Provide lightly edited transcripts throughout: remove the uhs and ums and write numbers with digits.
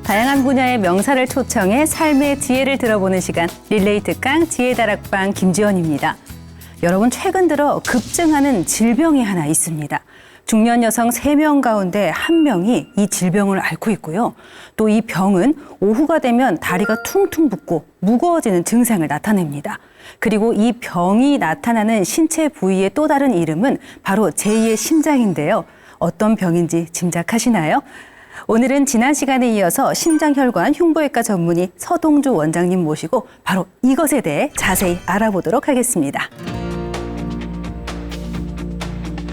다양한 분야의 명사를 초청해 삶의 지혜를 들어보는 시간, 릴레이 특강 지혜다락방 김지연입니다. 여러분, 최근 들어 급증하는 질병이 하나 있습니다. 중년 여성 3명 가운데 1명이 이 질병을 앓고 있고요. 또 이 병은 오후가 되면 다리가 퉁퉁 붓고 무거워지는 증상을 나타냅니다. 그리고 이 병이 나타나는 신체 부위의 또 다른 이름은 바로 제2의 심장인데요. 어떤 병인지 짐작하시나요? 오늘은 지난 시간에 이어서 심장혈관 흉부외과 전문의 서동주 원장님 모시고 바로 이것에 대해 자세히 알아보도록 하겠습니다.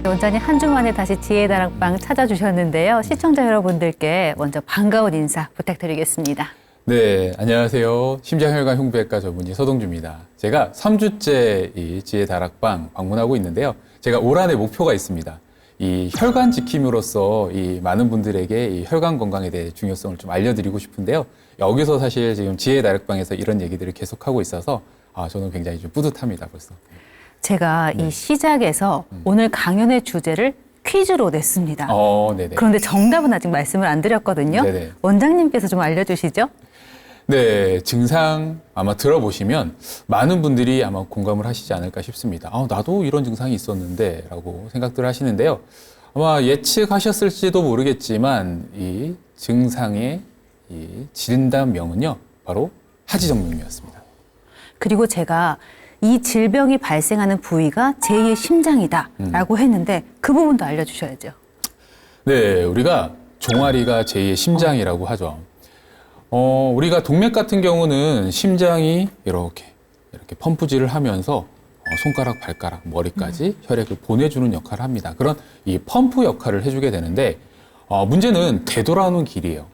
원장님, 한 주 만에 다시 지혜다락방 찾아주셨는데요. 시청자 여러분들께 먼저 반가운 인사 부탁드리겠습니다. 네, 안녕하세요. 심장혈관 흉부외과 전문의 서동주입니다. 제가 3주째 이 지혜다락방 방문하고 있는데요. 제가 올 한해 목표가 있습니다. 이 혈관 지킴으로써 이 많은 분들에게 이 혈관 건강에 대해 중요성을 좀 알려드리고 싶은데요. 여기서 사실 지금 지혜다락방에서 이런 얘기들을 계속하고 있어서 저는 굉장히 좀 뿌듯합니다, 벌써. 제가 이 시작에서 오늘 강연의 주제를 퀴즈로 냈습니다. 네네. 그런데 정답은 아직 말씀을 안 드렸거든요. 네네. 원장님께서 좀 알려주시죠. 네, 증상 아마 들어보시면 많은 분들이 아마 공감을 하시지 않을까 싶습니다. 나도 이런 증상이 있었는데 라고 생각들 하시는데요. 아마 예측하셨을지도 모르겠지만 이 증상의 이 진단명은요, 바로 하지정맥류였습니다. 그리고 제가 이 질병이 발생하는 부위가 제2의 심장이다라고 했는데 그 부분도 알려주셔야죠. 네, 우리가 종아리가 제2의 심장이라고 하죠. 우리가 동맥 같은 경우는 심장이 이렇게 펌프질을 하면서 손가락, 발가락, 머리까지 혈액을 보내주는 역할을 합니다. 그런 이 펌프 역할을 해주게 되는데 문제는 되돌아오는 길이에요.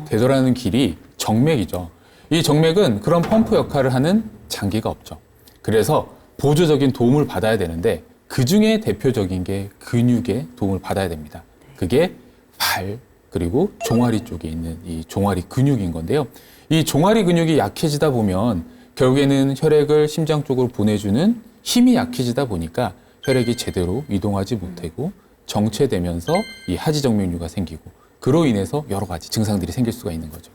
되돌아오는 길이 정맥이죠. 이 정맥은 그런 펌프 역할을 하는 장기가 없죠. 그래서 보조적인 도움을 받아야 되는데 그 중에 대표적인 게 근육의 도움을 받아야 됩니다. 그게 발, 그리고 종아리 쪽에 있는 이 종아리 근육인 건데요. 이 종아리 근육이 약해지다 보면 결국에는 혈액을 심장 쪽으로 보내주는 힘이 약해지다 보니까 혈액이 제대로 이동하지 못하고 정체되면서 이 하지정맥류가 생기고 그로 인해서 여러 가지 증상들이 생길 수가 있는 거죠.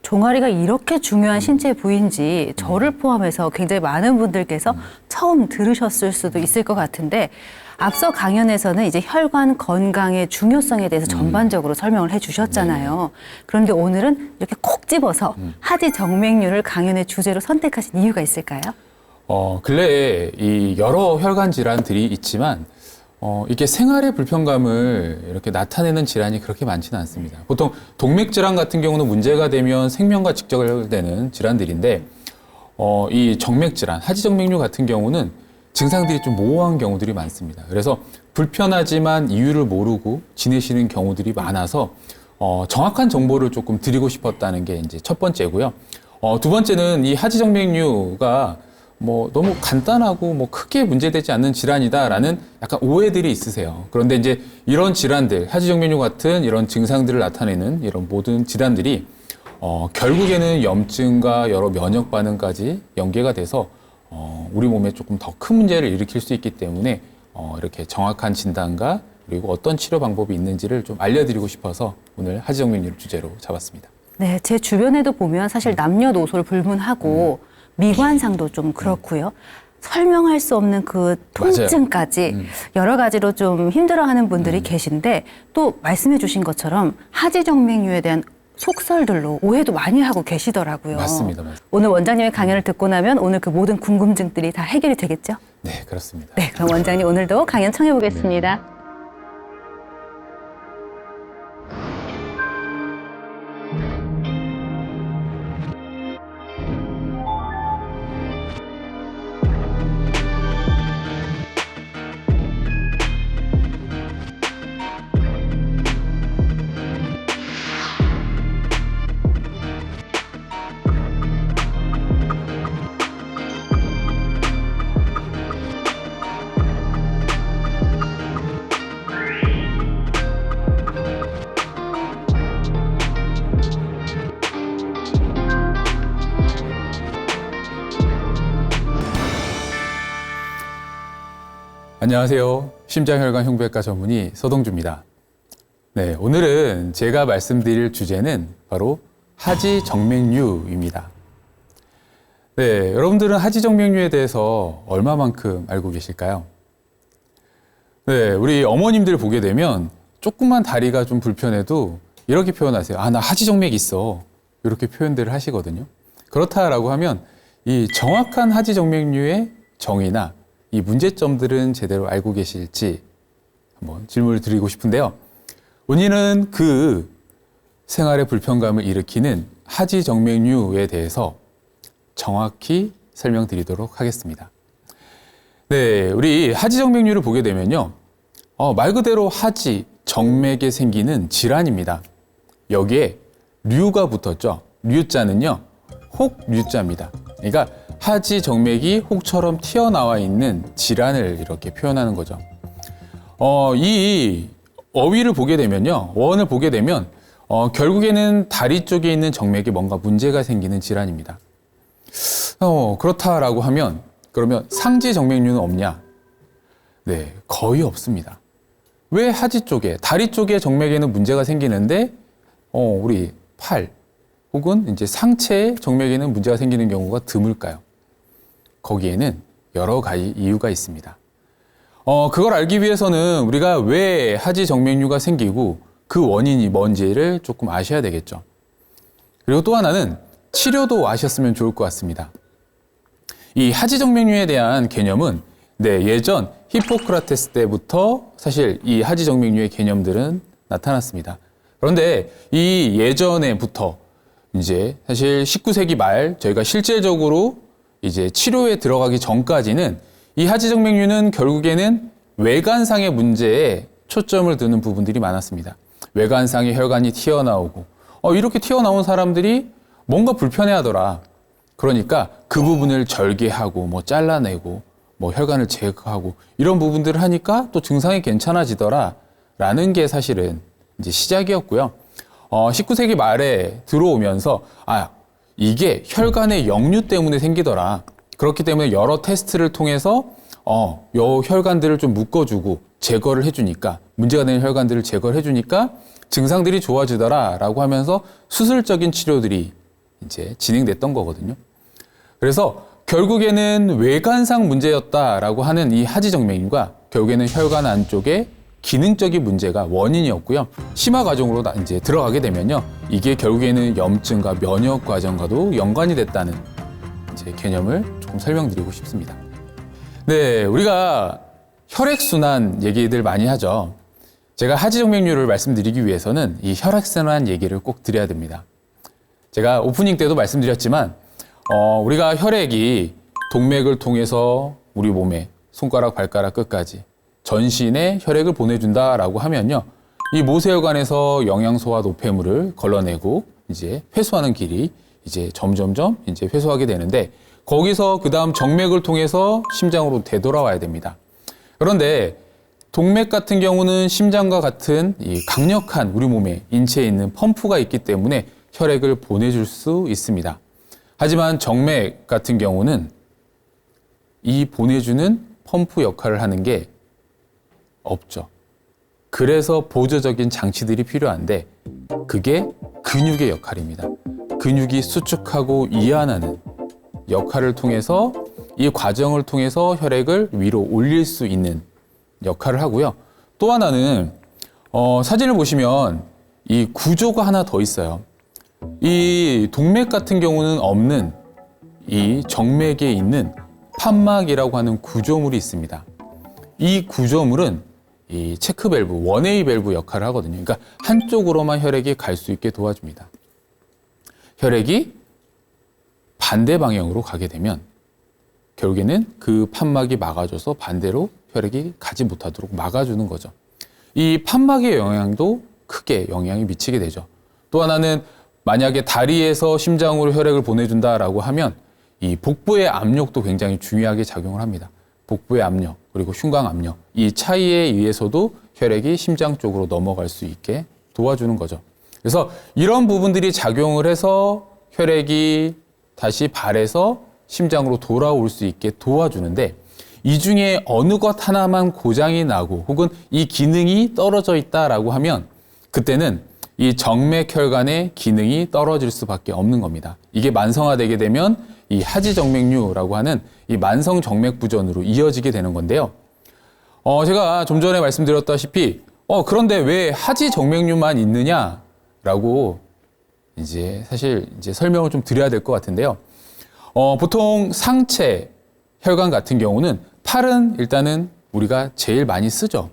종아리가 이렇게 중요한 신체 부위인지 저를 포함해서 굉장히 많은 분들께서 처음 들으셨을 수도 있을 것 같은데 앞서 강연에서는 이제 혈관 건강의 중요성에 대해서 전반적으로 설명을 해주셨잖아요. 그런데 오늘은 이렇게 콕 집어서 하지정맥류를 강연의 주제로 선택하신 이유가 있을까요? 근래에 이 여러 혈관 질환들이 있지만 이게 생활의 불편감을 이렇게 나타내는 질환이 그렇게 많지는 않습니다. 보통 동맥 질환 같은 경우는 문제가 되면 생명과 직결되는 질환들인데 이 정맥 질환, 하지정맥류 같은 경우는 증상들이 좀 모호한 경우들이 많습니다. 그래서 불편하지만 이유를 모르고 지내시는 경우들이 많아서 정확한 정보를 조금 드리고 싶었다는 게 이제 첫 번째고요. 두 번째는 이 하지정맥류가 너무 간단하고 크게 문제되지 않는 질환이다라는 약간 오해들이 있으세요. 그런데 이제 이런 질환들, 하지정맥류 같은 이런 증상들을 나타내는 이런 모든 질환들이 결국에는 염증과 여러 면역 반응까지 연계가 돼서 우리 몸에 조금 더 큰 문제를 일으킬 수 있기 때문에 이렇게 정확한 진단과 그리고 어떤 치료 방법이 있는지를 좀 알려드리고 싶어서 오늘 하지정맥류를 주제로 잡았습니다. 네, 제 주변에도 보면 사실 남녀노소를 불문하고 미관상도 좀 그렇고요. 설명할 수 없는 그 통증까지 여러 가지로 좀 힘들어하는 분들이 계신데 또 말씀해 주신 것처럼 하지정맥류에 대한 속설들로 오해도 많이 하고 계시더라고요. 맞습니다. 오늘 원장님의 강연을 듣고 나면 오늘 그 모든 궁금증들이 다 해결이 되겠죠? 네, 그렇습니다. 네, 그럼 원장님 오늘도 강연 청해 보겠습니다. 안녕하세요. 심장혈관 흉부외과 전문의 서동주입니다. 네, 오늘은 제가 말씀드릴 주제는 바로 하지정맥류입니다. 네, 여러분들은 하지정맥류에 대해서 얼마만큼 알고 계실까요? 네, 우리 어머님들 보게 되면 조금만 다리가 좀 불편해도 이렇게 표현하세요. 아, 나 하지정맥 있어. 이렇게 표현들을 하시거든요. 그렇다라고 하면 이 정확한 하지정맥류의 정의나 이 문제점들은 제대로 알고 계실지 한번 질문을 드리고 싶은데요. 오늘은 그 생활의 불편감을 일으키는 하지정맥류에 대해서 정확히 설명드리도록 하겠습니다. 네, 우리 하지정맥류를 보게 되면요. 말 그대로 하지, 정맥에 생기는 질환입니다. 여기에 류가 붙었죠. 류자는요, 혹류자입니다. 그러니까 하지정맥이 혹처럼 튀어나와 있는 질환을 이렇게 표현하는 거죠. 이 어휘를 보게 되면요, 어원을 보게 되면 결국에는 다리 쪽에 있는 정맥에 뭔가 문제가 생기는 질환입니다. 그렇다라고 하면 그러면 상지 정맥류는 없냐? 네, 거의 없습니다. 왜 하지 쪽에, 다리 쪽에 정맥에는 문제가 생기는데 우리 팔 혹은 이제 상체의 정맥에는 문제가 생기는 경우가 드물까요? 거기에는 여러 가지 이유가 있습니다. 그걸 알기 위해서는 우리가 왜 하지 정맥류가 생기고 그 원인이 뭔지를 조금 아셔야 되겠죠. 그리고 또 하나는 치료도 아셨으면 좋을 것 같습니다. 이 하지정맥류에 대한 개념은 예전 히포크라테스 때부터 사실 이 하지정맥류의 개념들은 나타났습니다. 그런데 이 예전에부터 이제 사실 19세기 말 저희가 실질적으로 이제 치료에 들어가기 전까지는 이 하지정맥류는 결국에는 외관상의 문제에 초점을 두는 부분들이 많았습니다. 외관상의 혈관이 튀어나오고 이렇게 튀어나온 사람들이 뭔가 불편해하더라. 그러니까 그 부분을 절개하고 뭐 잘라내고 뭐 혈관을 제거하고 이런 부분들을 하니까 또 증상이 괜찮아지더라 라는 게 사실은 이제 시작이었고요. 19세기 말에 들어오면서 이게 혈관의 역류 때문에 생기더라. 그렇기 때문에 여러 테스트를 통해서 요 혈관들을 좀 묶어주고 제거를 해주니까 문제가 되는 혈관들을 제거를 해주니까 증상들이 좋아지더라 라고 하면서 수술적인 치료들이 이제 진행됐던 거거든요. 그래서 결국에는 외관상 문제였다라고 하는 이 하지정맥류가 결국에는 혈관 안쪽에 기능적인 문제가 원인이었고요. 심화 과정으로 이제 들어가게 되면요. 이게 결국에는 염증과 면역 과정과도 연관이 됐다는 이제 개념을 조금 설명드리고 싶습니다. 네, 우리가 혈액순환 얘기들 많이 하죠. 제가 하지정맥류를 말씀드리기 위해서는 이 혈액순환 얘기를 꼭 드려야 됩니다. 제가 오프닝 때도 말씀드렸지만 우리가 혈액이 동맥을 통해서 우리 몸에 손가락, 발가락 끝까지 전신에 혈액을 보내준다라고 하면요. 이 모세혈관에서 영양소와 노폐물을 걸러내고 이제 회수하는 길이 이제 점점점 이제 회수하게 되는데 거기서 그 다음 정맥을 통해서 심장으로 되돌아와야 됩니다. 그런데 동맥 같은 경우는 심장과 같은 이 강력한 우리 몸에 인체에 있는 펌프가 있기 때문에 혈액을 보내줄 수 있습니다. 하지만 정맥 같은 경우는 이 보내주는 펌프 역할을 하는 게 없죠. 그래서 보조적인 장치들이 필요한데 그게 근육의 역할입니다. 근육이 수축하고 이완하는 역할을 통해서 이 과정을 통해서 혈액을 위로 올릴 수 있는 역할을 하고요. 또 하나는 사진을 보시면 이 구조가 하나 더 있어요. 이 동맥 같은 경우는 없는 이 정맥에 있는 판막이라고 하는 구조물이 있습니다. 이 구조물은 이 체크 밸브, 1A 밸브 역할을 하거든요. 그러니까 한쪽으로만 혈액이 갈 수 있게 도와줍니다. 혈액이 반대 방향으로 가게 되면 결국에는 그 판막이 막아줘서 반대로 혈액이 가지 못하도록 막아주는 거죠. 이 판막의 영향도 크게 영향이 미치게 되죠. 또 하나는 만약에 다리에서 심장으로 혈액을 보내준다라고 하면 이 복부의 압력도 굉장히 중요하게 작용을 합니다. 복부의 압력 그리고 흉곽 압력 이 차이에 의해서도 혈액이 심장 쪽으로 넘어갈 수 있게 도와주는 거죠. 그래서 이런 부분들이 작용을 해서 혈액이 다시 발에서 심장으로 돌아올 수 있게 도와주는데 이 중에 어느 것 하나만 고장이 나고 혹은 이 기능이 떨어져 있다라고 하면 그때는 이 정맥혈관의 기능이 떨어질 수밖에 없는 겁니다. 이게 만성화되게 되면 이 하지정맥류라고 하는 이 만성 정맥부전으로 이어지게 되는 건데요. 제가 좀 전에 말씀드렸다시피 그런데 왜 하지정맥류만 있느냐라고 이제 사실 이제 설명을 좀 드려야 될 것 같은데요. 보통 상체 혈관 같은 경우는 팔은 일단은 우리가 제일 많이 쓰죠.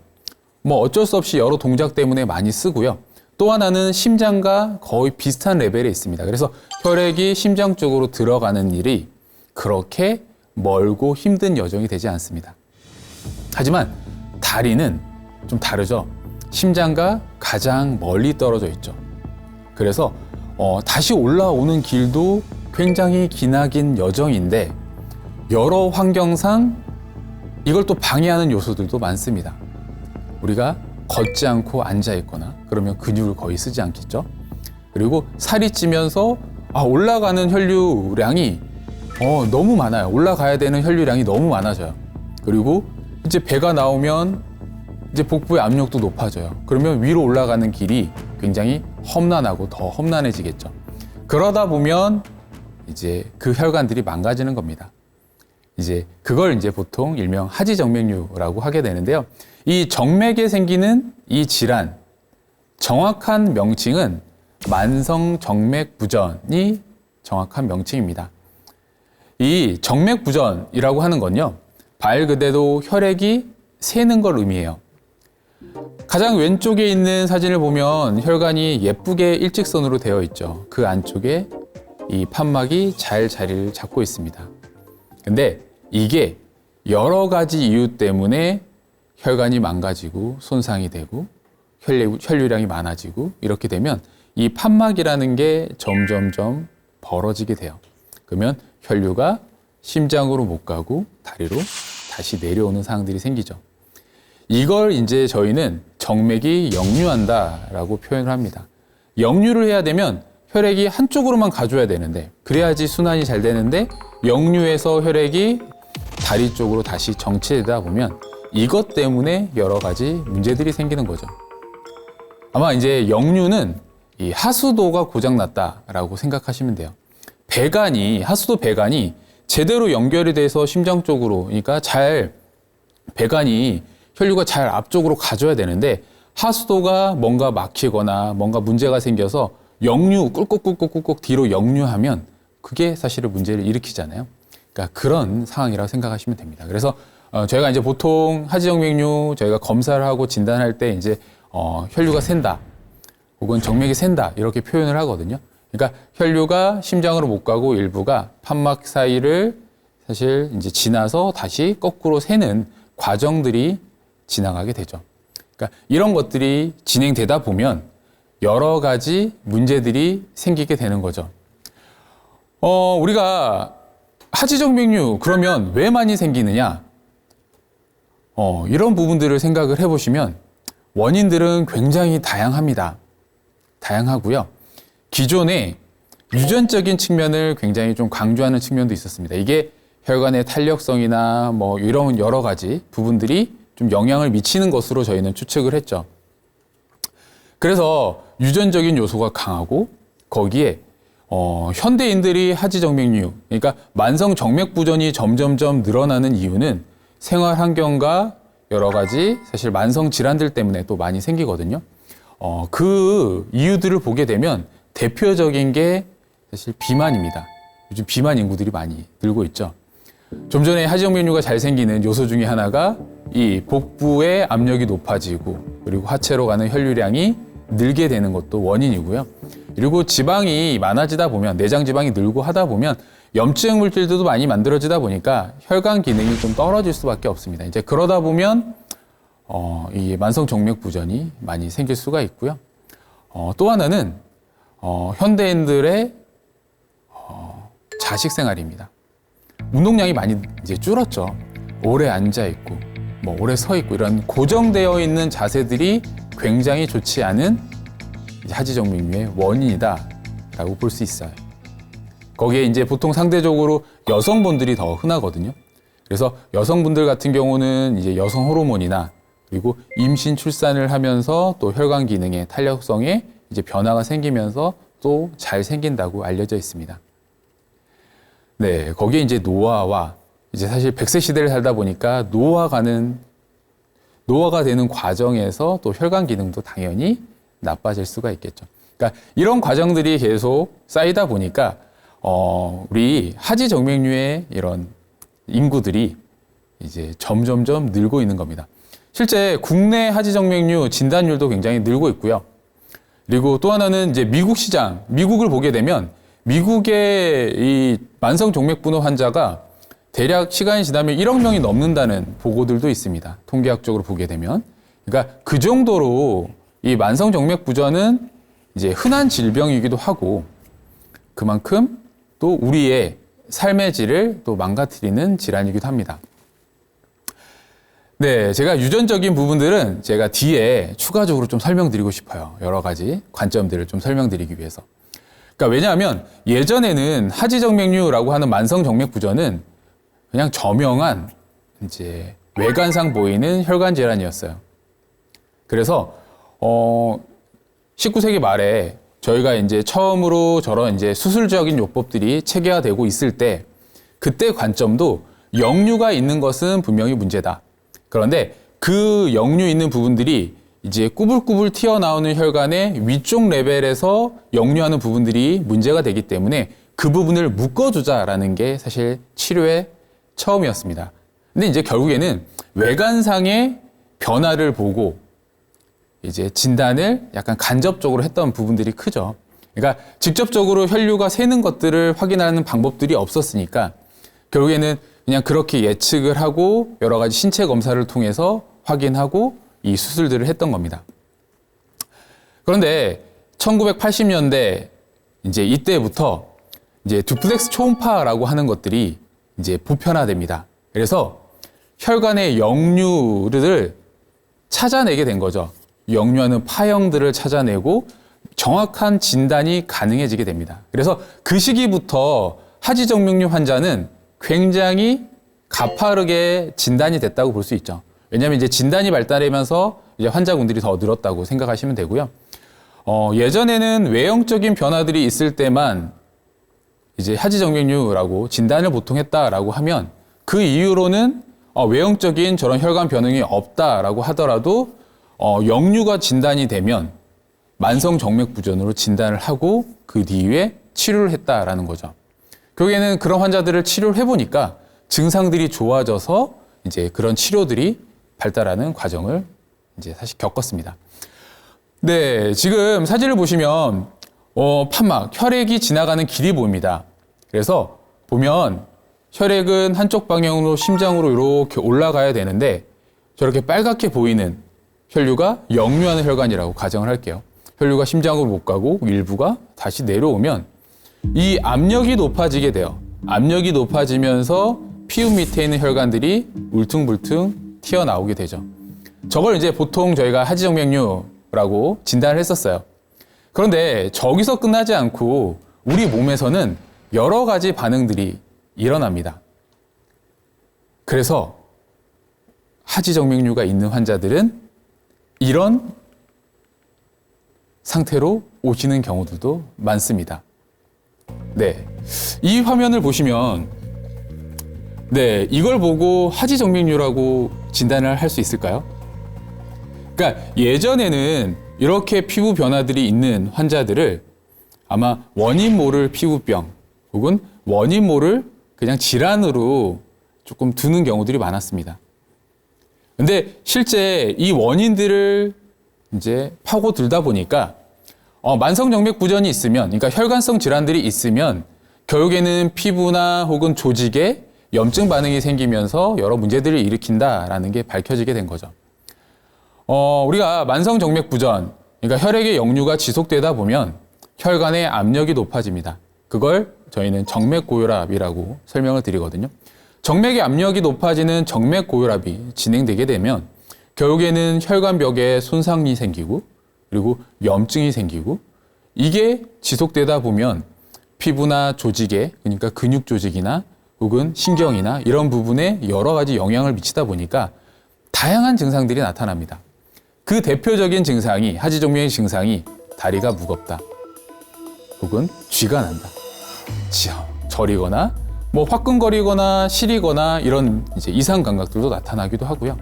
뭐 어쩔 수 없이 여러 동작 때문에 많이 쓰고요. 또 하나는 심장과 거의 비슷한 레벨에 있습니다. 그래서 혈액이 심장 쪽으로 들어가는 일이 그렇게 멀고 힘든 여정이 되지 않습니다. 하지만 다리는 좀 다르죠. 심장과 가장 멀리 떨어져 있죠. 그래서 다시 올라오는 길도 굉장히 기나긴 여정인데 여러 환경상 이걸 또 방해하는 요소들도 많습니다. 우리가 걷지 않고 앉아 있거나 그러면 근육을 거의 쓰지 않겠죠. 그리고 살이 찌면서 올라가는 혈류량이 너무 많아요. 올라가야 되는 혈류량이 너무 많아져요. 그리고 이제 배가 나오면 이제 복부의 압력도 높아져요. 그러면 위로 올라가는 길이 굉장히 험난하고 더 험난해지겠죠. 그러다 보면 이제 그 혈관들이 망가지는 겁니다. 이제 그걸 이제 보통 일명 하지정맥류라고 하게 되는데요. 이 정맥에 생기는 이 질환, 정확한 명칭은 만성정맥부전이 정확한 명칭입니다. 이 정맥부전이라고 하는 건요, 말 그대로 혈액이 새는 걸 의미해요. 가장 왼쪽에 있는 사진을 보면 혈관이 예쁘게 일직선으로 되어 있죠. 그 안쪽에 이 판막이 잘 자리를 잡고 있습니다. 근데 이게 여러 가지 이유 때문에 혈관이 망가지고 손상이 되고 혈류량이 많아지고 이렇게 되면 이 판막이라는 게 점점점 벌어지게 돼요. 그러면 혈류가 심장으로 못 가고 다리로 다시 내려오는 상황들이 생기죠. 이걸 이제 저희는 정맥이 역류한다라고 표현을 합니다. 역류를 해야 되면 혈액이 한쪽으로만 가줘야 되는데 그래야지 순환이 잘 되는데 역류해서 혈액이 다리 쪽으로 다시 정체되다 보면 이것 때문에 여러 가지 문제들이 생기는 거죠. 아마 이제 역류는 이 하수도가 고장났다라고 생각하시면 돼요. 하수도 배관이 제대로 연결이 돼서 심장 쪽으로, 그러니까 배관이 혈류가 잘 앞쪽으로 가줘야 되는데 하수도가 뭔가 막히거나 뭔가 문제가 생겨서 꿀꺽꿀꺽 뒤로 역류하면 그게 사실은 문제를 일으키잖아요. 그러니까 그런 상황이라고 생각하시면 됩니다. 그래서 저희가 이제 보통 하지정맥류 저희가 검사를 하고 진단할 때 이제 혈류가 샌다 혹은 정맥이 샌다 이렇게 표현을 하거든요. 그러니까 혈류가 심장으로 못 가고 일부가 판막 사이를 사실 이제 지나서 다시 거꾸로 새는 과정들이 지나가게 되죠. 그러니까 이런 것들이 진행되다 보면 여러 가지 문제들이 생기게 되는 거죠. 우리가 하지정맥류 그러면 왜 많이 생기느냐? 이런 부분들을 생각을 해보시면 원인들은 굉장히 다양합니다. 다양하고요. 기존에 유전적인 측면을 굉장히 좀 강조하는 측면도 있었습니다. 이게 혈관의 탄력성이나 뭐 이런 여러 가지 부분들이 좀 영향을 미치는 것으로 저희는 추측을 했죠. 그래서 유전적인 요소가 강하고 거기에 현대인들이 하지정맥류, 그러니까 만성 정맥부전이 점점점 늘어나는 이유는 생활 환경과 여러 가지 사실 만성 질환들 때문에 또 많이 생기거든요. 그 이유들을 보게 되면 대표적인 게 사실 비만입니다. 요즘 비만 인구들이 많이 늘고 있죠. 좀 전에 하지정맥류가 잘 생기는 요소 중에 하나가 이 복부의 압력이 높아지고 그리고 하체로 가는 혈류량이 늘게 되는 것도 원인이고요. 그리고 지방이 많아지다 보면 내장 지방이 늘고 하다 보면 염증 물질들도 많이 만들어지다 보니까 혈관 기능이 좀 떨어질 수밖에 없습니다. 이제 그러다 보면 이 만성 정맥 부전이 많이 생길 수가 있고요. 또 하나는 현대인들의 자식 생활입니다. 운동량이 많이 이제 줄었죠. 오래 앉아 있고 뭐 오래 서 있고 이런 고정되어 있는 자세들이 굉장히 좋지 않은 하지정맥류의 원인이다라고 볼 수 있어요. 거기에 이제 보통 상대적으로 여성분들이 더 흔하거든요. 그래서 여성분들 같은 경우는 이제 여성 호르몬이나 그리고 임신 출산을 하면서 또 혈관 기능의 탄력성에 이제 변화가 생기면서 또 잘 생긴다고 알려져 있습니다. 네, 거기에 이제 노화와 이제 사실 100세 시대를 살다 보니까 노화가 되는 과정에서 또 혈관 기능도 당연히 나빠질 수가 있겠죠. 그러니까 이런 과정들이 계속 쌓이다 보니까 우리 하지 정맥류의 이런 인구들이 이제 점점점 늘고 있는 겁니다. 실제 국내 하지 정맥류 진단율도 굉장히 늘고 있고요. 그리고 또 하나는 이제 미국 시장, 미국을 보게 되면 미국의 이 만성 정맥분호 환자가 대략 시간이 지나면 1억 명이 넘는다는 보고들도 있습니다. 통계학적으로 보게 되면. 그러니까 그 정도로 이 만성 정맥 부전은 이제 흔한 질병이기도 하고 그만큼 또 우리의 삶의 질을 또 망가뜨리는 질환이기도 합니다. 네, 제가 유전적인 부분들은 제가 뒤에 추가적으로 좀 설명드리고 싶어요. 여러 가지 관점들을 좀 설명드리기 위해서. 그러니까 왜냐하면 예전에는 하지정맥류라고 하는 만성정맥 부전은 그냥 저명한 이제 외관상 보이는 혈관 질환이었어요. 그래서 19세기 말에 저희가 이제 처음으로 저런 이제 수술적인 요법들이 체계화되고 있을 때 그때 관점도 역류가 있는 것은 분명히 문제다. 그런데 그 역류 있는 부분들이 이제 꾸불꾸불 튀어나오는 혈관의 위쪽 레벨에서 역류하는 부분들이 문제가 되기 때문에 그 부분을 묶어주자라는 게 사실 치료의 처음이었습니다. 근데 이제 결국에는 외관상의 변화를 보고 이제 진단을 약간 간접적으로 했던 부분들이 크죠. 그러니까 직접적으로 혈류가 새는 것들을 확인하는 방법들이 없었으니까 결국에는 그냥 그렇게 예측을 하고 여러 가지 신체 검사를 통해서 확인하고 이 수술들을 했던 겁니다. 그런데 1980년대 이제 이때부터 이제 듀플렉스 초음파라고 하는 것들이 이제 보편화됩니다. 그래서 혈관의 역류를 찾아내게 된 거죠. 역류하는 파형들을 찾아내고 정확한 진단이 가능해지게 됩니다. 그래서 그 시기부터 하지정맥류 환자는 굉장히 가파르게 진단이 됐다고 볼 수 있죠. 왜냐하면 이제 진단이 발달하면서 이제 환자군들이 더 늘었다고 생각하시면 되고요. 예전에는 외형적인 변화들이 있을 때만 이제 하지정맥류라고 진단을 보통 했다라고 하면 그 이후로는 외형적인 저런 혈관 변형이 없다라고 하더라도 역류가 진단이 되면 만성 정맥 부전으로 진단을 하고 그 뒤에 치료를 했다라는 거죠. 결국에는 그런 환자들을 치료를 해보니까 증상들이 좋아져서 이제 그런 치료들이 발달하는 과정을 이제 사실 겪었습니다. 네, 지금 사진을 보시면 판막, 혈액이 지나가는 길이 보입니다. 그래서 보면 혈액은 한쪽 방향으로 심장으로 이렇게 올라가야 되는데 저렇게 빨갛게 보이는 혈류가 역류하는 혈관이라고 가정을 할게요. 혈류가 심장으로 못 가고 일부가 다시 내려오면 이 압력이 높아지게 돼요. 압력이 높아지면서 피부 밑에 있는 혈관들이 울퉁불퉁 튀어나오게 되죠. 저걸 이제 보통 저희가 하지정맥류라고 진단을 했었어요. 그런데 저기서 끝나지 않고 우리 몸에서는 여러 가지 반응들이 일어납니다. 그래서 하지정맥류가 있는 환자들은 이런 상태로 오시는 경우들도 많습니다. 네, 이 화면을 보시면 네, 이걸 보고 하지정맥류라고 진단을 할 수 있을까요? 그러니까 예전에는 이렇게 피부 변화들이 있는 환자들을 아마 원인 모를 피부병 혹은 원인 모를 그냥 질환으로 조금 두는 경우들이 많았습니다. 근데 실제 이 원인들을 이제 파고들다 보니까 만성정맥 부전이 있으면, 그러니까 혈관성 질환들이 있으면 결국에는 피부나 혹은 조직에 염증 반응이 생기면서 여러 문제들을 일으킨다라는 게 밝혀지게 된 거죠. 우리가 만성정맥 부전, 그러니까 혈액의 역류가 지속되다 보면 혈관의 압력이 높아집니다. 그걸 저희는 정맥 고혈압이라고 설명을 드리거든요. 정맥의 압력이 높아지는 정맥 고혈압이 진행되게 되면 결국에는 혈관벽에 손상이 생기고 그리고 염증이 생기고 이게 지속되다 보면 피부나 조직에, 그러니까 근육 조직이나 혹은 신경이나 이런 부분에 여러 가지 영향을 미치다 보니까 다양한 증상들이 나타납니다. 그 대표적인 증상이, 하지정맥의 증상이 다리가 무겁다. 혹은 쥐가 난다. 저리거나 뭐 화끈거리거나 시리거나 이런 이제 이상 감각들도 나타나기도 하고요.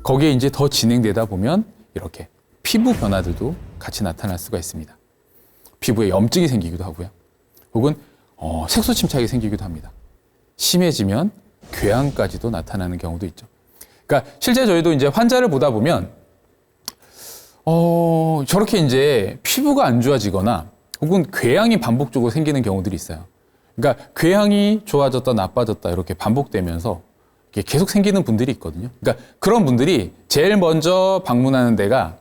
거기에 이제 더 진행되다 보면 이렇게 피부 변화들도 같이 나타날 수가 있습니다. 피부에 염증이 생기기도 하고요. 혹은 색소 침착이 생기기도 합니다. 심해지면 궤양까지도 나타나는 경우도 있죠. 그러니까 실제 저희도 이제 환자를 보다 보면 저렇게 이제 피부가 안 좋아지거나 혹은 궤양이 반복적으로 생기는 경우들이 있어요. 그러니까 궤양이 좋아졌다 나빠졌다 이렇게 반복되면서 이게 계속 생기는 분들이 있거든요. 그러니까 그런 분들이 제일 먼저 방문하는 데가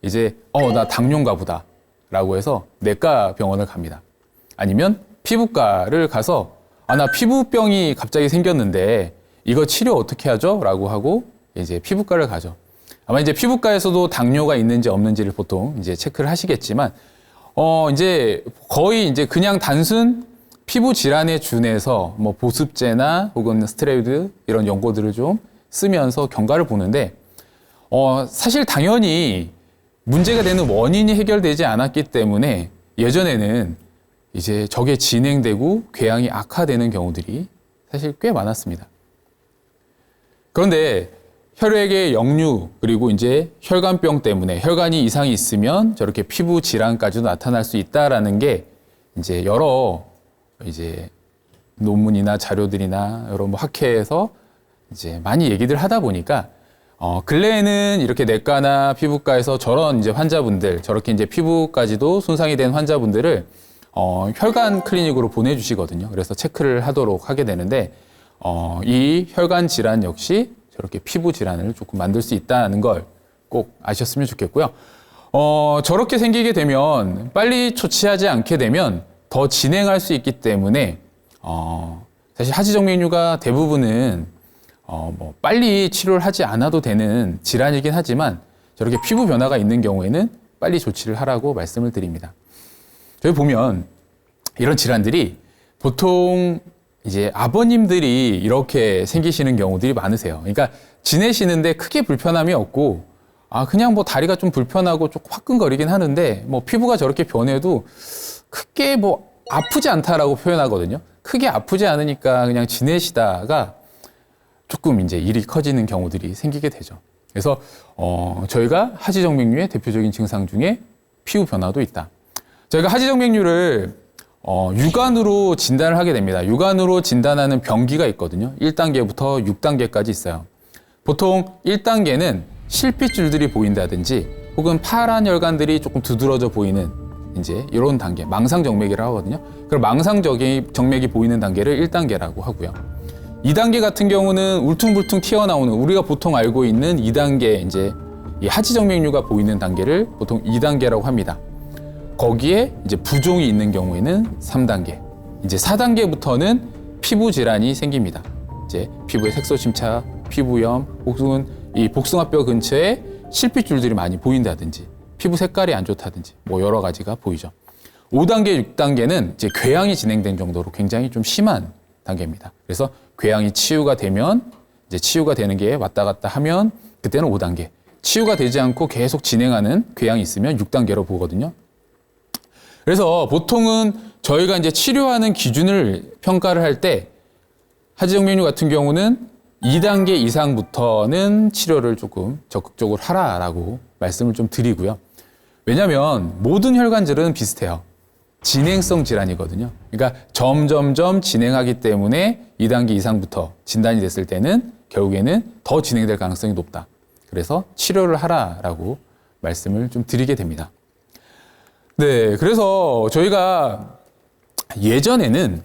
이제 나 당뇨인가 보다 라고 해서 내과 병원을 갑니다. 아니면 피부과를 가서 나 피부병이 갑자기 생겼는데 이거 치료 어떻게 하죠? 라고 하고 이제 피부과를 가죠. 아마 이제 피부과에서도 당뇨가 있는지 없는지를 보통 이제 체크를 하시겠지만 이제 거의 이제 그냥 단순 피부 질환에 준해서 뭐 보습제나 혹은 스테로이드 이런 연고들을 좀 쓰면서 경과를 보는데 사실 당연히 문제가 되는 원인이 해결되지 않았기 때문에 예전에는 이제 저게 진행되고 궤양이 악화되는 경우들이 사실 꽤 많았습니다. 그런데 혈액의 역류 그리고 이제 혈관병 때문에 혈관이 이상이 있으면 저렇게 피부 질환까지도 나타날 수 있다라는 게 이제 여러 이제 논문이나 자료들이나 여러 뭐 학회에서 이제 많이 얘기들 하다 보니까 근래에는 이렇게 내과나 피부과에서 저런 이제 환자분들 저렇게 이제 피부까지도 손상이 된 환자분들을 혈관 클리닉으로 보내주시거든요. 그래서 체크를 하도록 하게 되는데 이 혈관 질환 역시 저렇게 피부 질환을 조금 만들 수 있다는 걸 꼭 아셨으면 좋겠고요. 저렇게 생기게 되면 빨리 조치하지 않게 되면 더 진행할 수 있기 때문에 사실 하지정맥류가 대부분은 뭐 빨리 치료를 하지 않아도 되는 질환이긴 하지만 저렇게 피부 변화가 있는 경우에는 빨리 조치를 하라고 말씀을 드립니다. 저희 보면 이런 질환들이 보통 이제 아버님들이 이렇게 생기시는 경우들이 많으세요. 그러니까 지내시는데 크게 불편함이 없고 그냥 뭐 다리가 좀 불편하고 조금 화끈거리긴 하는데 뭐 피부가 저렇게 변해도 크게 뭐 아프지 않다라고 표현하거든요. 크게 아프지 않으니까 그냥 지내시다가 조금 이제 일이 커지는 경우들이 생기게 되죠. 그래서 저희가 하지정맥류의 대표적인 증상 중에 피부 변화도 있다. 저희가 하지정맥류를 육안으로 진단을 하게 됩니다. 육안으로 진단하는 병기가 있거든요. 1단계부터 6단계까지 있어요. 보통 1단계는 실핏줄들이 보인다든지 혹은 파란 혈관들이 조금 두드러져 보이는 이제 이런 단계, 망상정맥이라고 하거든요. 그럼 망상정맥이 보이는 단계를 1단계라고 하고요. 2단계 같은 경우는 울퉁불퉁 튀어나오는 우리가 보통 알고 있는 2단계 이제 이 하지정맥류가 보이는 단계를 보통 2단계라고 합니다. 거기에 이제 부종이 있는 경우에는 3단계. 이제 4단계부터는 피부 질환이 생깁니다. 이제 피부에 색소 침착, 피부염, 혹은 이 복숭아뼈 근처에 실핏줄들이 많이 보인다든지, 피부 색깔이 안 좋다든지, 뭐 여러 가지가 보이죠. 5단계, 6단계는 이제 궤양이 진행된 정도로 굉장히 좀 심한 단계입니다. 그래서 궤양이 치유가 되면 이제 치유가 되는 게 왔다 갔다 하면 그때는 5단계. 치유가 되지 않고 계속 진행하는 궤양이 있으면 6단계로 보거든요. 그래서 보통은 저희가 이제 치료하는 기준을 평가를 할 때 하지정맥류 같은 경우는 2단계 이상부터는 치료를 조금 적극적으로 하라라고 말씀을 좀 드리고요. 왜냐하면 모든 혈관들은 비슷해요. 진행성 질환이거든요. 그러니까 점점점 진행하기 때문에 2단계 이상부터 진단이 됐을 때는 결국에는 더 진행될 가능성이 높다. 그래서 치료를 하라라고 말씀을 좀 드리게 됩니다. 네, 그래서 저희가 예전에는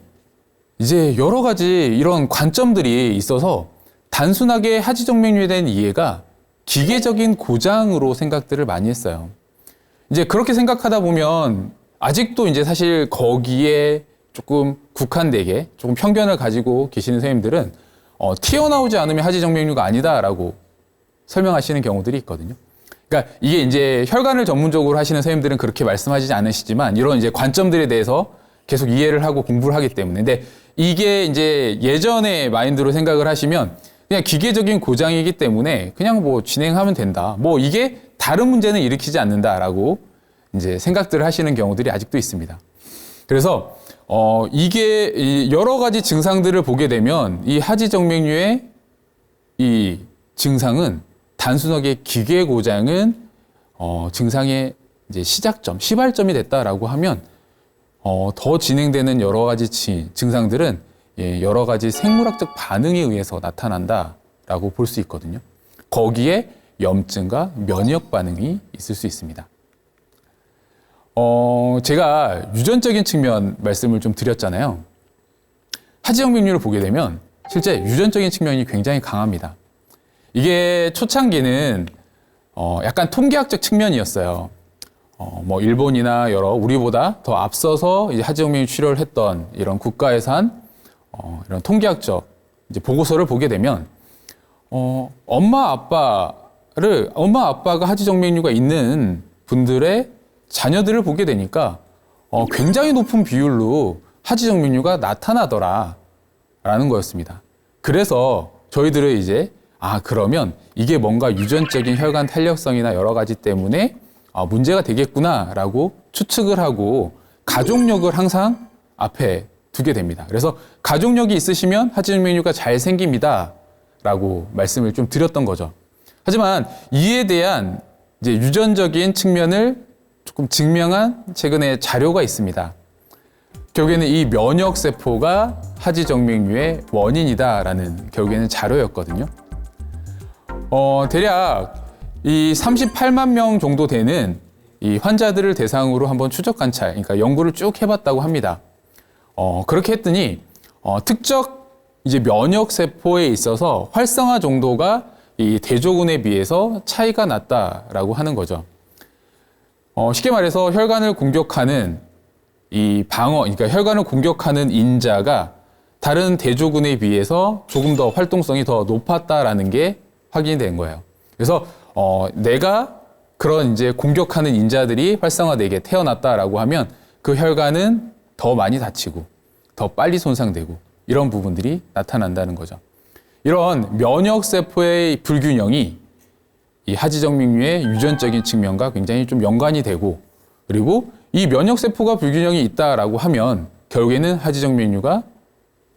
이제 여러 가지 이런 관점들이 있어서 단순하게 하지정맥류에 대한 이해가 기계적인 고장으로 생각들을 많이 했어요. 이제 그렇게 생각하다 보면 아직도 이제 사실 거기에 조금 국한되게 조금 편견을 가지고 계시는 선생님들은 튀어나오지 않으면 하지정맥류가 아니다라고 설명하시는 경우들이 있거든요. 그러니까 이게 이제 혈관을 전문적으로 하시는 선생님들은 그렇게 말씀하시지 않으시지만 이런 이제 관점들에 대해서 계속 이해를 하고 공부를 하기 때문에. 근데 이게 이제 예전의 마인드로 생각을 하시면 그냥 기계적인 고장이기 때문에 그냥 뭐 진행하면 된다. 뭐 이게 다른 문제는 일으키지 않는다라고 이제 생각들을 하시는 경우들이 아직도 있습니다. 그래서 이게 여러 가지 증상들을 보게 되면 이 하지정맥류의 이 증상은 단순하게 기계 고장은 증상의 이제 시작점, 시발점이 됐다라고 하면 더 진행되는 여러 가지 증상들은 여러 가지 생물학적 반응에 의해서 나타난다라고 볼 수 있거든요. 거기에 염증과 면역 반응이 있을 수 있습니다. 제가 유전적인 측면 말씀을 좀 드렸잖아요. 하지정맥류를 보게 되면 실제 유전적인 측면이 굉장히 강합니다. 이게 초창기는 약간 통계학적 측면이었어요. 뭐 일본이나 우리보다 더 앞서서 이제 하지정맥류 치료를 했던 이런 국가에서 한 이런 통계학적 이제 보고서를 보게 되면 엄마 아빠가 하지정맥류가 있는 분들의 자녀들을 보게 되니까 굉장히 높은 비율로 하지정맥류가 나타나더라라는 거였습니다. 그래서 저희들은 이제 그러면 이게 뭔가 유전적인 혈관 탄력성이나 여러 가지 때문에 문제가 되겠구나라고 추측을 하고 가족력을 항상 앞에 두게 됩니다. 그래서 가족력이 있으시면 하지정맥류가 잘 생깁니다라고 말씀을 좀 드렸던 거죠. 하지만 이에 대한 이제 유전적인 측면을 조금 증명한 최근에 자료가 있습니다. 결국에는 이 면역세포가 하지정맥류의 원인이다라는 결국에는 자료였거든요. 대략 이 38만 명 정도 되는 이 환자들을 대상으로 한번 추적 관찰, 그러니까 연구를 쭉 해봤다고 합니다. 그렇게 했더니 특정 이제 면역세포에 있어서 활성화 정도가 이 대조군에 비해서 차이가 났다라고 하는 거죠. 쉽게 말해서 혈관을 공격하는 이 그러니까 혈관을 공격하는 인자가 다른 대조군에 비해서 조금 더 활동성이 더 높았다라는 게 확인이 된 거예요. 그래서 내가 그런 이제 공격하는 인자들이 활성화되게 태어났다라고 하면 그 혈관은 더 많이 다치고 더 빨리 손상되고 이런 부분들이 나타난다는 거죠. 이런 면역세포의 불균형이 이 하지정맥류의 유전적인 측면과 굉장히 좀 연관이 되고, 그리고 이 면역세포가 불균형이 있다라고 하면 결국에는 하지정맥류가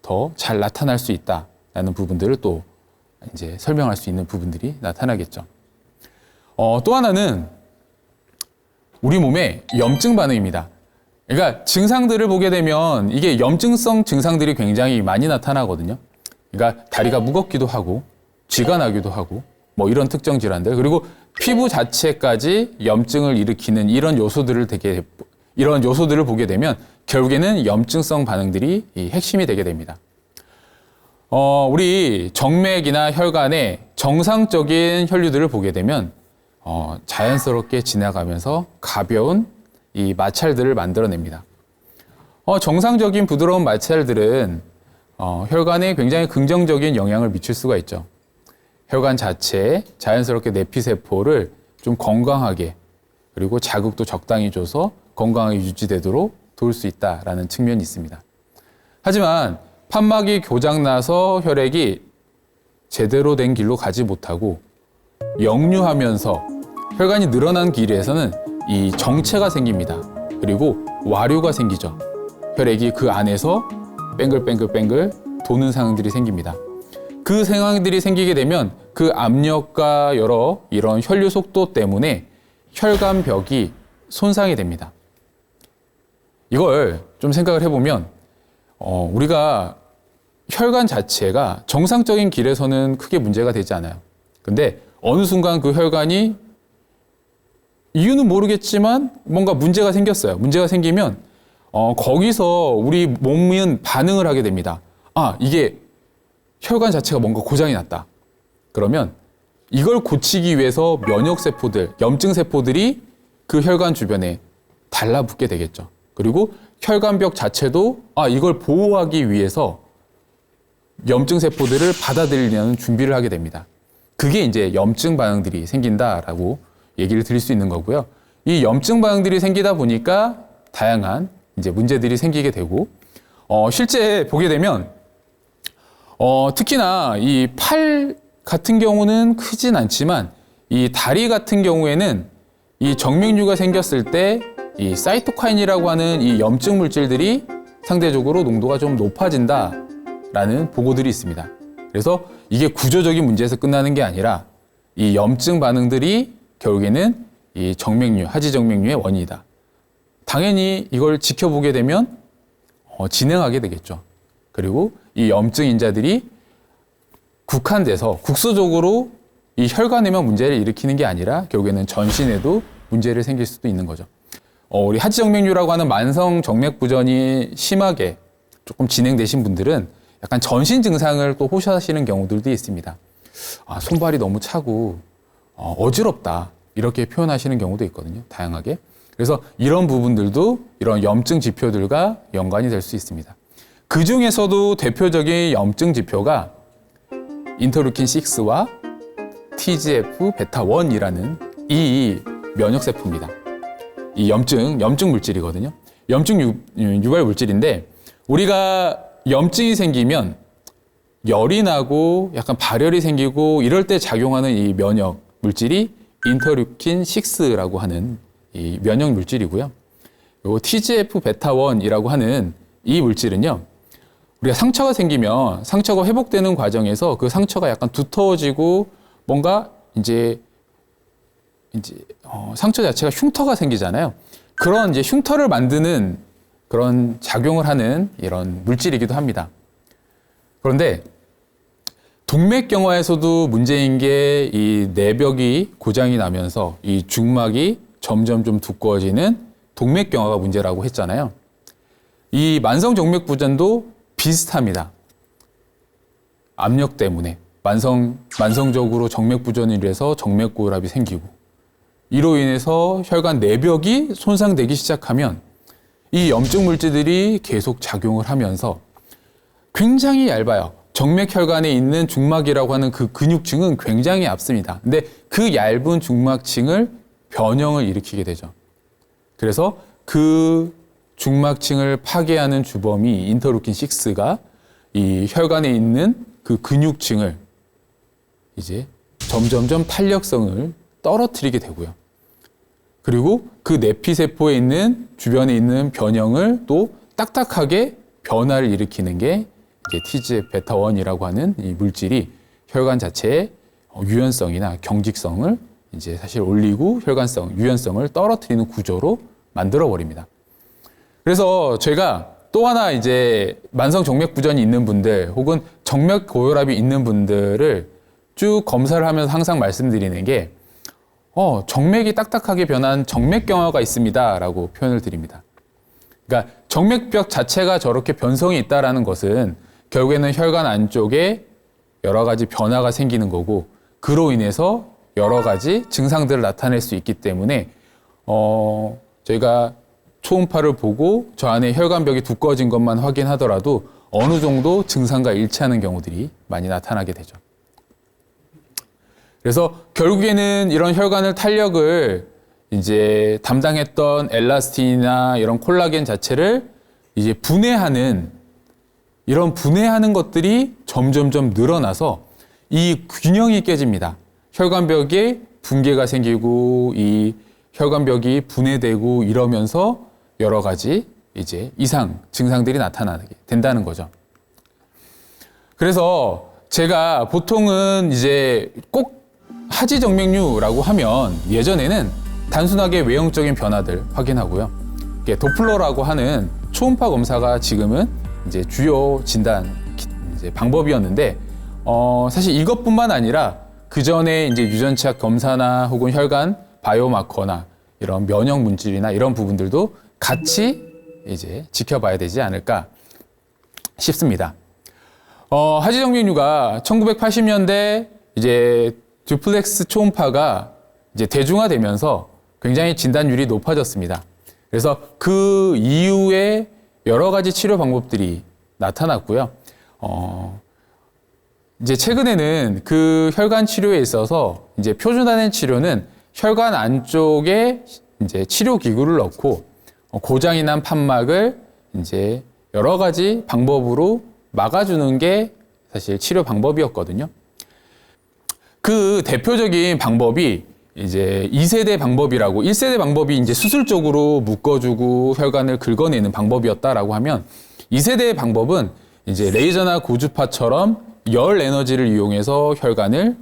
더 잘 나타날 수 있다라는 부분들을 또 이제 설명할 수 있는 부분들이 나타나겠죠. 또 하나는 우리 몸의 염증 반응입니다. 그러니까 증상들을 보게 되면 이게 염증성 증상들이 굉장히 많이 나타나거든요. 그러니까 다리가 무겁기도 하고 쥐가 나기도 하고 뭐 이런 특정 질환들, 그리고 피부 자체까지 염증을 일으키는 이런 요소들을 보게 되면 결국에는 염증성 반응들이 이 핵심이 되게 됩니다. 우리 정맥이나 혈관에 정상적인 혈류들을 보게 되면 자연스럽게 지나가면서 가벼운 이 마찰들을 만들어냅니다. 정상적인 부드러운 마찰들은 혈관에 굉장히 긍정적인 영향을 미칠 수가 있죠. 혈관 자체에 자연스럽게 내피세포를 좀 건강하게, 그리고 자극도 적당히 줘서 건강하게 유지되도록 도울 수 있다라는 측면이 있습니다. 하지만 판막이 고장나서 혈액이 제대로 된 길로 가지 못하고 역류하면서 혈관이 늘어난 길에서는 이 정체가 생깁니다. 그리고 와류가 생기죠. 혈액이 그 안에서 뱅글뱅글 도는 상황들이 생깁니다. 그 상황들이 생기게 되면 그 압력과 이런 혈류 속도 때문에 혈관벽이 손상이 됩니다. 이걸 좀 생각을 해보면 우리가 혈관 자체가 정상적인 길에서는 크게 문제가 되지 않아요. 근데 어느 순간 그 혈관이 이유는 모르겠지만 뭔가 문제가 생겼어요. 문제가 생기면 거기서 우리 몸은 반응을 하게 됩니다. 이게 혈관 자체가 뭔가 고장이 났다. 그러면 이걸 고치기 위해서 면역세포들, 염증세포들이 그 혈관 주변에 달라붙게 되겠죠. 그리고 혈관벽 자체도 이걸 보호하기 위해서 염증세포들을 받아들이려는 준비를 하게 됩니다. 그게 이제 염증 반응들이 생긴다라고 얘기를 드릴 수 있는 거고요. 이 염증 반응들이 생기다 보니까 다양한 이제 문제들이 생기게 되고, 실제 보게 되면 특히나 이 팔 같은 경우는 크진 않지만 이 다리 같은 경우에는 이 정맥류가 생겼을 때 이 사이토카인이라고 하는 이 염증 물질들이 상대적으로 농도가 좀 높아진다라는 보고들이 있습니다. 그래서 이게 구조적인 문제에서 끝나는 게 아니라 이 염증 반응들이 결국에는 이 정맥류, 하지정맥류의 원인이다. 당연히 이걸 지켜보게 되면 진행하게 되겠죠. 그리고 이 염증 인자들이 국한돼서 국소적으로 이 혈관에만 문제를 일으키는 게 아니라 결국에는 전신에도 문제를 생길 수도 있는 거죠. 우리 하지정맥류라고 하는 만성 정맥부전이 심하게 조금 진행되신 분들은 약간 전신 증상을 또 호소하시는 경우들도 있습니다. 손발이 너무 차고 어지럽다 이렇게 표현하시는 경우도 있거든요. 다양하게. 그래서 이런 부분들도 이런 염증 지표들과 연관이 될 수 있습니다. 그 중에서도 대표적인 염증 지표가 인터루킨 6와 TGF 베타1이라는 이 면역세포입니다. 이 염증 물질이거든요. 염증 유발 물질인데 우리가 염증이 생기면 열이 나고 약간 발열이 생기고 이럴 때 작용하는 이 면역 물질이 인터루킨 6라고 하는 이 면역 물질이고요. 요 TGF 베타1이라고 하는 이 물질은요. 우리가 상처가 생기면 상처가 회복되는 과정에서 그 상처가 약간 두터워지고 뭔가 이제 상처 자체가 흉터가 생기잖아요. 그런 이제 흉터를 만드는 그런 작용을 하는 이런 물질이기도 합니다. 그런데 동맥경화에서도 문제인 게 이 내벽이 고장이 나면서 이 중막이 점점 좀 두꺼워지는 동맥경화가 문제라고 했잖아요. 이 만성정맥부전도 비슷합니다. 압력 때문에 만성적으로 정맥부전이 돼서 정맥고혈압이 생기고 이로 인해서 혈관 내벽이 손상되기 시작하면 이 염증 물질들이 계속 작용을 하면서 굉장히 얇아요. 정맥혈관에 있는 중막이라고 하는 그 근육층은 굉장히 얇습니다. 근데 그 얇은 중막층을 변형을 일으키게 되죠. 그래서 그 중막층을 파괴하는 주범이 인터루킨 6가 이 혈관에 있는 그 근육층을 이제 점점점 탄력성을 떨어뜨리게 되고요. 그리고 그 내피세포에 있는 주변에 있는 변형을 또 딱딱하게 변화를 일으키는 게 이제 TGF 베타1이라고 하는 이 물질이 혈관 자체의 유연성이나 경직성을 이제 사실 올리고 유연성을 떨어뜨리는 구조로 만들어 버립니다. 그래서 제가 또 하나 이제 만성 정맥부전이 있는 분들 혹은 정맥 고혈압이 있는 분들을 쭉 검사를 하면서 항상 말씀드리는 게 정맥이 딱딱하게 변한 정맥경화가 있습니다라고 표현을 드립니다. 그러니까 정맥벽 자체가 저렇게 변성이 있다라는 것은 결국에는 혈관 안쪽에 여러 가지 변화가 생기는 거고 그로 인해서 여러 가지 증상들을 나타낼 수 있기 때문에 저희가 초음파를 보고 저 안에 혈관벽이 두꺼워진 것만 확인하더라도 어느 정도 증상과 일치하는 경우들이 많이 나타나게 되죠. 그래서 결국에는 이런 혈관을 탄력을 이제 담당했던 엘라스틴이나 이런 콜라겐 자체를 이제 분해하는 것들이 점점점 늘어나서 이 균형이 깨집니다. 혈관벽에 붕괴가 생기고 이 혈관벽이 분해되고 이러면서 여러 가지 이제 이상 증상들이 나타나게 된다는 거죠. 그래서 제가 보통은 이제 꼭 하지정맥류라고 하면 예전에는 단순하게 외형적인 변화들 확인하고요. 도플러라고 하는 초음파 검사가 지금은 이제 주요 진단 이제 방법이었는데 사실 이것뿐만 아니라 그 전에 이제 유전체학 검사나 혹은 혈관 바이오마커나 이런 면역 물질이나 이런 부분들도 같이 이제 지켜봐야 되지 않을까 싶습니다. 하지정맥류가 1980년대 이제 듀플렉스 초음파가 이제 대중화되면서 굉장히 진단율이 높아졌습니다. 그래서 그 이후에 여러 가지 치료 방법들이 나타났고요. 이제 최근에는 그 혈관 치료에 있어서 이제 표준화된 치료는 혈관 안쪽에 이제 치료 기구를 넣고 고장이 난 판막을 이제 여러 가지 방법으로 막아주는 게 사실 치료 방법이었거든요. 그 대표적인 방법이 이제 2세대 방법이라고 1세대 방법이 이제 수술적으로 묶어주고 혈관을 긁어내는 방법이었다라고 하면 2세대의 방법은 이제 레이저나 고주파처럼 열 에너지를 이용해서 혈관을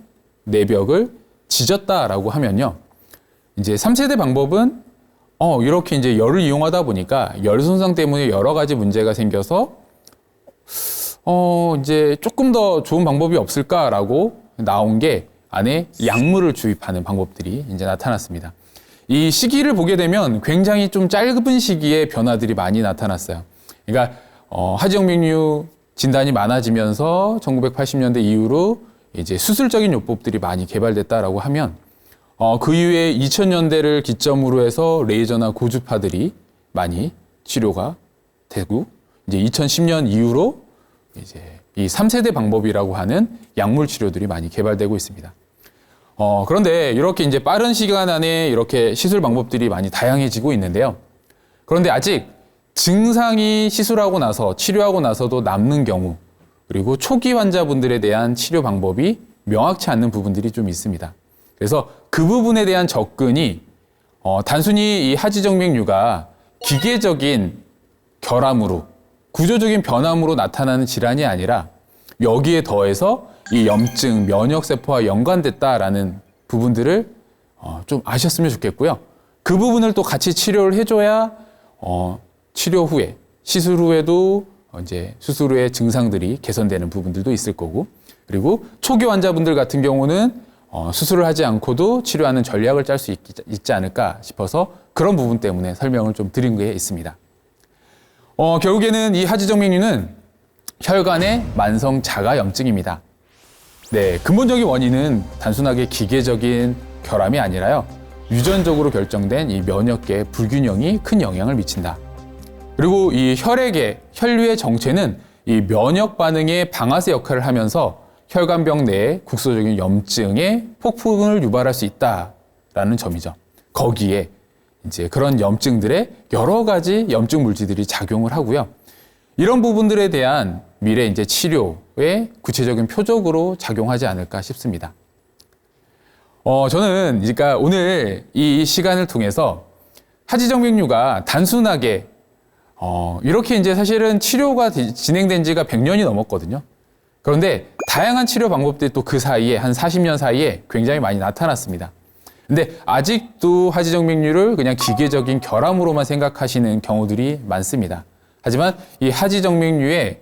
내벽을 지졌다라고 하면요. 이제 3세대 방법은 이렇게 이제 열을 이용하다 보니까 열 손상 때문에 여러 가지 문제가 생겨서 이제 조금 더 좋은 방법이 없을까라고 나온 게 안에 약물을 주입하는 방법들이 이제 나타났습니다. 이 시기를 보게 되면 굉장히 좀 짧은 시기에 변화들이 많이 나타났어요. 그러니까 하지정맥류 진단이 많아지면서 1980년대 이후로 이제 수술적인 요법들이 많이 개발됐다라고 하면 그 이후에 2000년대를 기점으로 해서 레이저나 고주파들이 많이 치료가 되고 이제 2010년 이후로 이제 이 3세대 방법이라고 하는 약물 치료들이 많이 개발되고 있습니다. 그런데 이렇게 이제 빠른 시간 안에 이렇게 시술 방법들이 많이 다양해지고 있는데요. 그런데 아직 증상이 시술하고 나서 치료하고 나서도 남는 경우 그리고 초기 환자분들에 대한 치료 방법이 명확치 않는 부분들이 좀 있습니다. 그래서 그 부분에 대한 접근이 단순히 이 하지정맥류가 기계적인 결함으로 구조적인 변함으로 나타나는 질환이 아니라 여기에 더해서 이 염증, 면역세포와 연관됐다라는 부분들을 좀 아셨으면 좋겠고요. 그 부분을 또 같이 치료를 해줘야 치료 후에, 시술 후에도 이제 수술 후에 증상들이 개선되는 부분들도 있을 거고, 그리고 초기 환자분들 같은 경우는 수술을 하지 않고도 치료하는 전략을 짤 수 있지 않을까 싶어서 그런 부분 때문에 설명을 좀 드린 게 있습니다. 결국에는 이 하지정맥류는 혈관의 만성 자가염증입니다. 네, 근본적인 원인은 단순하게 기계적인 결함이 아니라요, 유전적으로 결정된 이 면역계 불균형이 큰 영향을 미친다. 그리고 이 혈액의 혈류의 정체는 이 면역 반응의 방아쇠 역할을 하면서 혈관벽 내에 국소적인 염증의 폭풍을 유발할 수 있다라는 점이죠. 거기에 이제 그런 염증들의 여러 가지 염증 물질들이 작용을 하고요. 이런 부분들에 대한 미래 이제 치료의 구체적인 표적으로 작용하지 않을까 싶습니다. 저는 그러니까 오늘 이 시간을 통해서 하지정맥류가 단순하게 이렇게 이제 사실은 치료가 진행된 지가 100년이 넘었거든요. 그런데 다양한 치료 방법들이 또 그 사이에 한 40년 사이에 굉장히 많이 나타났습니다. 근데 아직도 하지정맥류를 그냥 기계적인 결함으로만 생각하시는 경우들이 많습니다. 하지만 이 하지정맥류의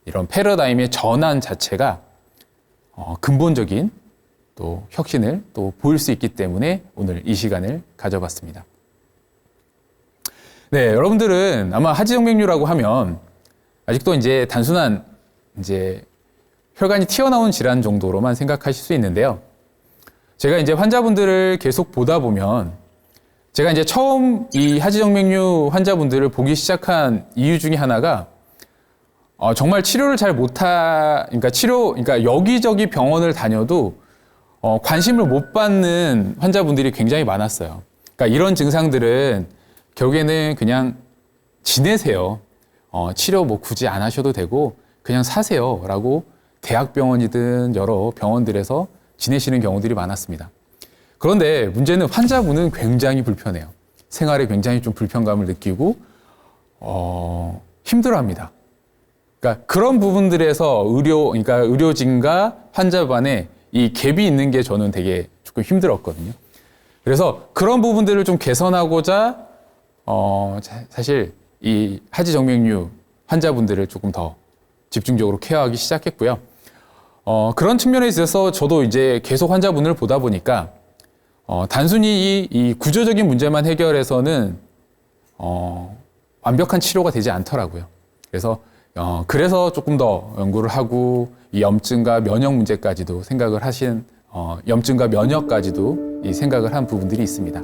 이런 패러다임의 전환 자체가 근본적인 또 혁신을 또 보일 수 있기 때문에 오늘 이 시간을 가져봤습니다. 네, 여러분들은 아마 하지정맥류라고 하면 아직도 이제 단순한 이제 혈관이 튀어나온 질환 정도로만 생각하실 수 있는데요. 제가 이제 환자분들을 계속 보다 보면 제가 이제 처음 이 하지정맥류 환자분들을 보기 시작한 이유 중에 하나가 정말 치료를 잘 그러니까 여기저기 병원을 다녀도 관심을 못 받는 환자분들이 굉장히 많았어요. 그러니까 이런 증상들은 결국에는 그냥 지내세요. 치료 뭐 굳이 안 하셔도 되고 그냥 사세요라고 대학병원이든 여러 병원들에서 지내시는 경우들이 많았습니다. 그런데 문제는 환자분은 굉장히 불편해요. 생활에 굉장히 좀 불편감을 느끼고 힘들어합니다. 그러니까 그런 부분들에서 그러니까 의료진과 환자 간에 이 갭이 있는 게 저는 되게 조금 힘들었거든요. 그래서 그런 부분들을 좀 개선하고자 사실 이 하지정맥류 환자분들을 조금 더 집중적으로 케어하기 시작했고요. 그런 측면에 있어서 저도 이제 계속 환자분을 보다 보니까 단순히 이 구조적인 문제만 해결해서는 완벽한 치료가 되지 않더라고요. 그래서 조금 더 연구를 하고 이 염증과 면역 문제까지도 생각을 하신 염증과 면역까지도 이 생각을 한 부분들이 있습니다.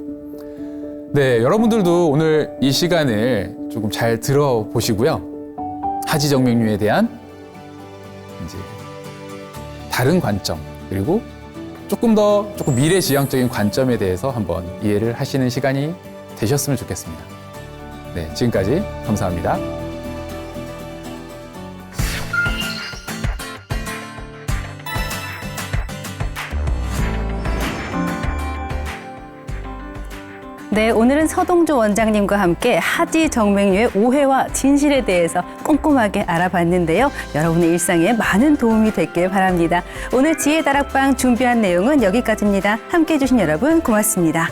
네, 여러분들도 오늘 이 시간을 조금 잘 들어보시고요. 하지정맥류에 대한 이제 다른 관점 그리고 조금 미래지향적인 관점에 대해서 한번 이해를 하시는 시간이 되셨으면 좋겠습니다. 네, 지금까지 감사합니다. 네, 오늘은 서동조 원장님과 함께 하지 정맥류의 오해와 진실에 대해서 꼼꼼하게 알아봤는데요. 여러분의 일상에 많은 도움이 됐길 바랍니다. 오늘 지혜다락방 준비한 내용은 여기까지입니다. 함께해 주신 여러분 고맙습니다.